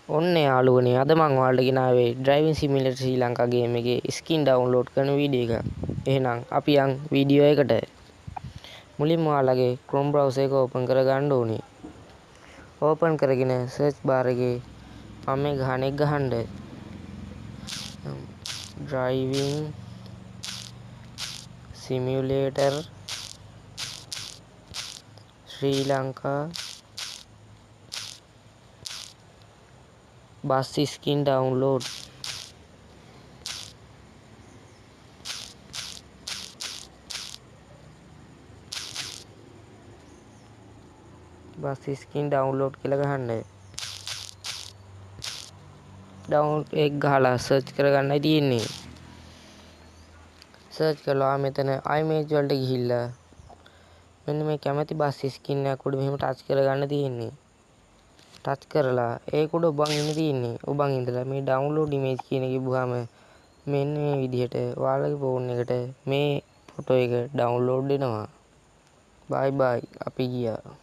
ඔන්න යාළුවනේ අද මං ඔයාලට ගෙනාවේ driving simulator Sri Lanka game එකේ ස්කින් ඩවුන්ලෝඩ් කරන වීඩියෝ එක. එහෙනම් අපි යන් වීඩියෝ එකට. මුලින්ම ඔයාලගේ Chrome browser එක ඕපන් කරගන්න ඕනේ. ඕපන් කරගෙන සර්ච් බාර් එකේ මම මේ ගහන එක ගහන්න. Driving simulator Sri Lanka bus skin download. Bus skin download කියලා ගහන්න. ඩවුන්ලෝඩ් එක ගහලා සර්ච් කරගන්නයි තියෙන්නේ. සර්ච් කළා මෙතන iMage වලට ගිහිල්ලා මෙන්න මේ කැමති බස් ස්කින් එකක් උඩ මෙහෙම ටච් කරගන්න තියෙන්නේ. ටච් කරලා ඒක උඩ ඔබන් ඉන්න තියෙන්නේ. ඔබන් ඉඳලා මේ ඩවුන්ලෝඩ් ඉමේජ් කියන එක ගිහුවාම මෙන්න මේ විදිහට ඔයාලගේ ෆෝන් එකට මේ ෆොටෝ එක ඩවුන්ලෝඩ් වෙනවා. බයි බයි අපි ගියා.